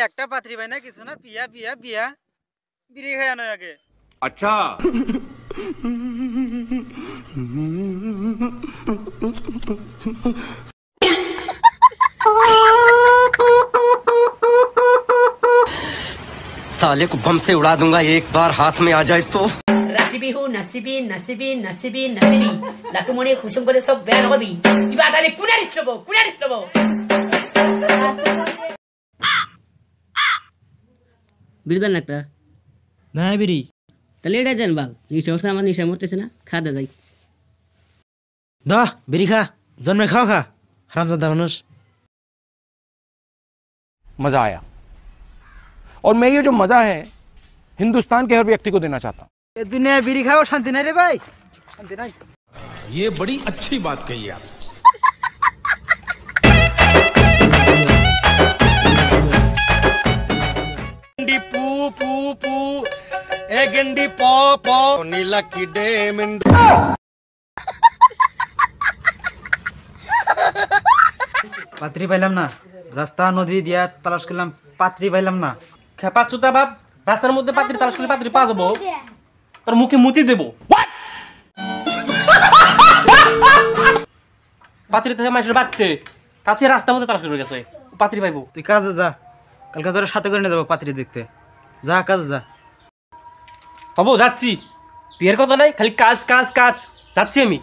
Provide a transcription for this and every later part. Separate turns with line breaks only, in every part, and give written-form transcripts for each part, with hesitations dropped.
একটা পাত্রী ভাই না কিছু না বিয়া বিয়া বিয়া বিড়ি খায় আনো আগে
अच्छा
साले को बम से उड़ा दूंगा एक बार हाथ में आ जाए तो
রাশিবি হু নাসিবি নাসিবি নাসিবি নাসিবি লাটুমণি খুশম করে সব বেয়ার করবি কিবা তাহলে কুনারিস লব
বিরদান একটা
না বিড়ি
তাহলে এটা দেন বাল নিশা উঠছে আমার নিশা মরতেছে না খাদা যাই
दा बिरी खा जन्मे खाओ खा हरामजादा मानुष
मजा आया और मैं ये जो मजा है हिंदुस्तान के हर व्यक्ति को देना चाहता हूँ
এ দুনিয়া বিড়ি খাও শান্তি নাই রে ভাই শান্তি নাই
ये बड़ी अच्छी बात कही आप
पू पू पू ए गंडी पो पो नीला किडे मिंड
পাত্রী পাইলাম না রাস্তা নদী দিয়া তালাশ করলাম পাত্রী পাইলাম না
খেপা চুতা বাপ রাস্তার মধ্যে পাত্রী তালাশ করে পাত্রী পাওয়া যাবো তোর মুখে মুতি দেবো পাত্রী থেকে মানুষের বাড়তে তাতে রাস্তার মধ্যে তালাশ করে গেছে পাত্রী পাইবো
তুই কাজে যা কালকে তোর সাথে করে নিয়ে যাবো পাত্রী দেখতে যা কাজে যা
হবো যাচ্ছি বিয়ের কথা নাই খালি কাজ কাজ কাজ যাচ্ছি আমি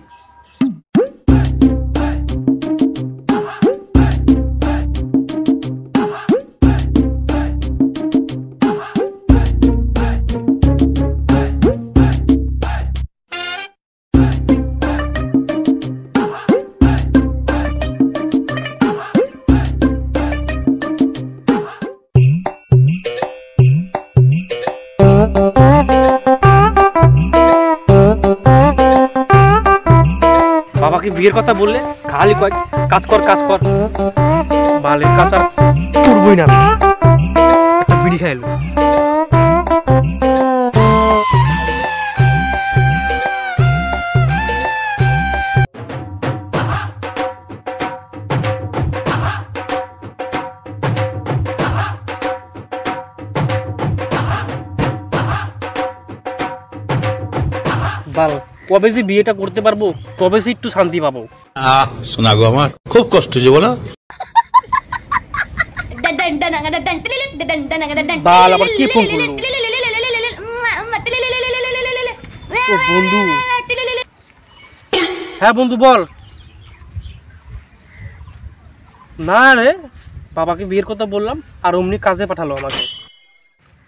বাবাকে বিয়ের কথা বললে খালি কয় কাজ কর বালের কাজ আর করবই না একটা বিড়ি খাইলো বাল কবে যে বিয়েটা করতে পারবো কবে যে একটু শান্তি পাবো
শোনা গো আমার খুব কষ্ট যে বলো
বাল আবার কি ফোন করলো ও বন্ধু হ্যাঁ বন্ধু বল না রে বাবাকে বিয়ের কথা বললাম আর অমনি কাজে পাঠালো আমাকে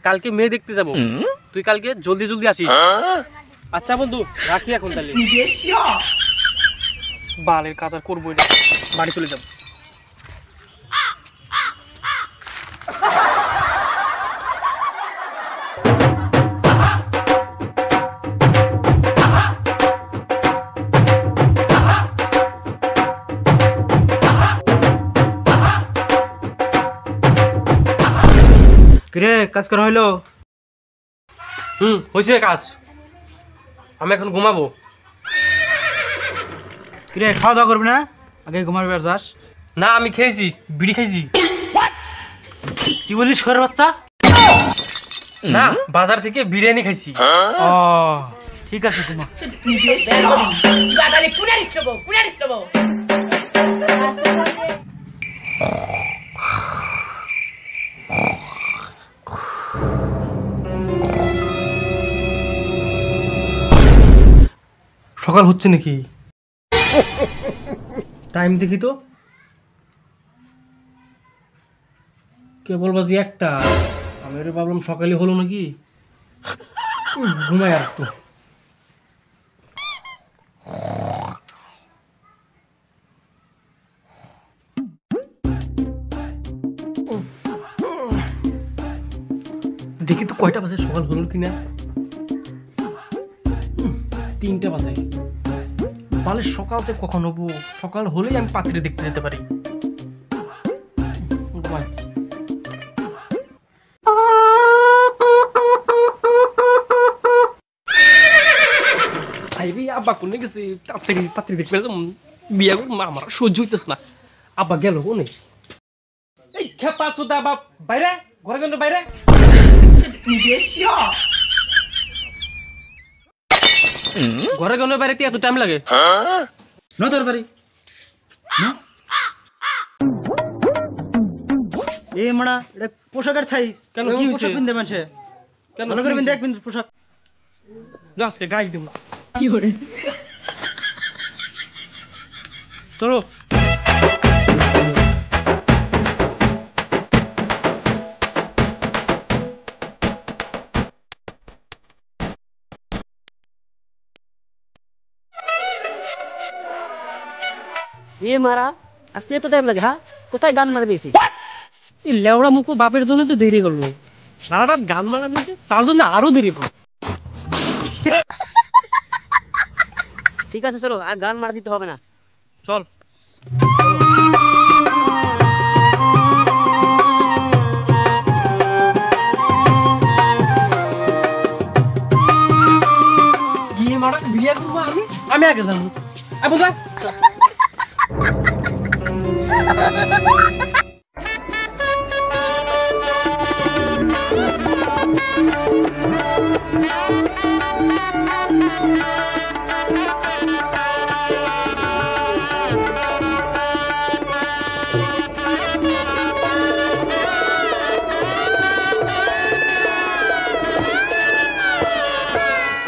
কালকে মেয়ে দেখতে যাব তুই কালকে জলদি জলদি আসিস আচ্ছা বন্ধু রাখি এখন তাহলে বালের কাজ আর করবোই না বাড়ি চলে যাব
কিরে কাজ করা হইলো
হয়েছে কাজ আমি এখন ঘুমাবো
কিরে খাওয়া দাওয়া করবি না আগে ঘুমাবি আর যাস
না আমি খেয়েছি বিড়ি খেয়েছি
কি বলিস ঘরের বাচ্চা
না বাজার থেকে বিরিয়ানি খাইছি
ও ঠিক আছে ঘুমা
কিবা তাহলে কুনারিস লব
সকাল হচ্ছে নাকি টাইম দেখি তো কেবল বাজি একটা আমি ভাবলাম সকালে হলো নাকি ঘুমাই আর তো দেখি তো কয়টা বাজে সকাল হলো কিনা 3টা বাজে তাহলে সকাল যে কখন হবো সকাল হলেই আমি পাত্রী দেখতে যেতে পারি আব্বা কোনে গেছে তাড়াতাড়ি পাত্রী দেখতে বিয়া আমার সহ্য হইতেছে না আব্বা গেল কোনে এই খেপা চোদা বাপ বাইরে ঘরে কেন বাইরে ঘরে কেন বাইরে এত টাইম লাগে
ন তাড়াতাড়ি না এ মানা এটা পোশাকের সাইজ
কেন, কি হইছে?
পোশাক পিনতে মানুষে
কেন,
ভালো
কি
করে পিনতে
হইছে?
এক পিন পোশাক
আজকে গাই দিব চলো
এ মারা আজকে এত টাইম লাগে হ্যাঁ কোথায় গান মারবি এসে
এই লেওড়া মুখো বাপের জন্য তো দেরি করলো সারা রাত গান মারা নিয়েছে তার জন্য আরো দেরি করলো
ঠিক আছে চলো আর গান মারা দিতে হবে না
চল বিয়ে মারা বিয়ে করবো আমি আগে জানো বুঝলা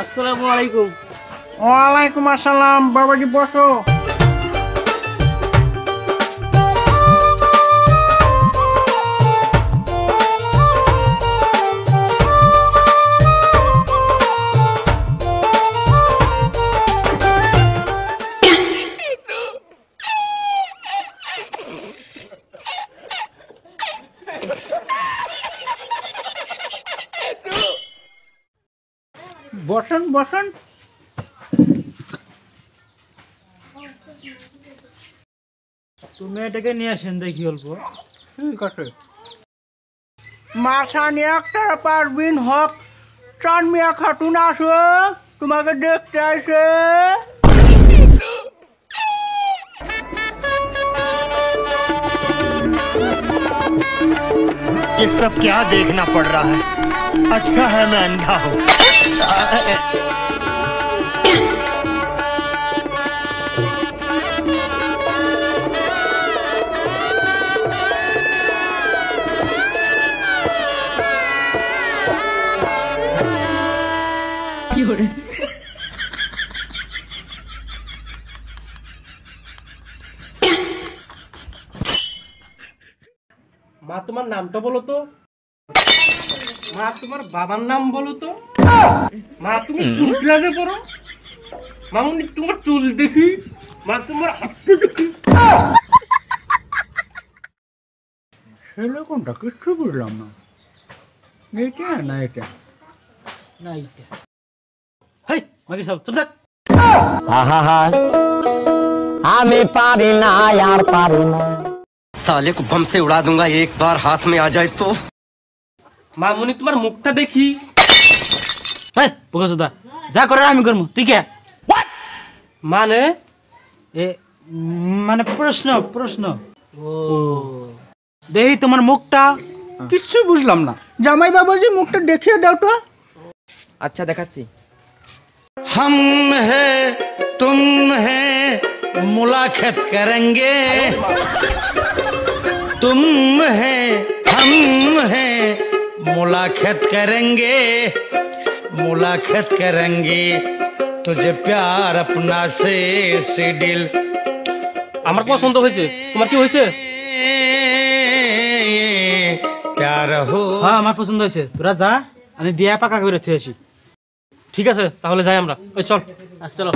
আসসালামু আলাইকুম
ওয়ালাইকুম আসসালাম বাবাজি বসো বসেন বসেন তুমি এটাকে নিয়ে আসেন দেখি অল্প ঠিক আছে মাসানি একটা পারবিন হক চান মিয়া খাতুন আসো তোমাকে দেখতে আসে
ये सब क्या देखना पड़ रहा है अच्छा है मैं अंधा हूँ
মা তোমার নামটা বলো তো মা তোমার বাবার নাম বলো তো মা তুমি কোন ক্লাসে পড়ো মামুনি তোমার চুল দেখি মা তোমার হাতটা দেখি
ছেলে কোনটা কিচ্ছু বুঝলাম না এইটা না এটা না এইটা হেই মাগি সব চুপ থাক
हमें पारी ना यार पारी ना साले को बम से उड़ा दूंगा एक बार हाथ में आ जाए तो
মামুনি তোমার মুখটা দেখি
হেই বকাসুদা যা করে আমি করব তুই কে
মানে
এ মানে প্রশ্ন প্রশ্ন ও দেহি তোমার মুখটা কিচ্ছু বুঝলাম না জামাই বাবাজি মুখটা দেখিয়ে দাও তো
আচ্ছা দেখাচ্ছি
हम है तुम है मुलाकात करेंगे तुम है हम है मुलाकात करेंगे तुझे प्यार अपना से दिल
আমার পছন্দ হয়েছে তোমার কি হয়েছে
प्यार हो
হ্যাঁ আমার পছন্দ হয়েছে তোরা যা আমি বিয়া পাকা করে থুয়ে আসি
ঠিক আছে তাহলে যাই আমরা ওই চল
চলো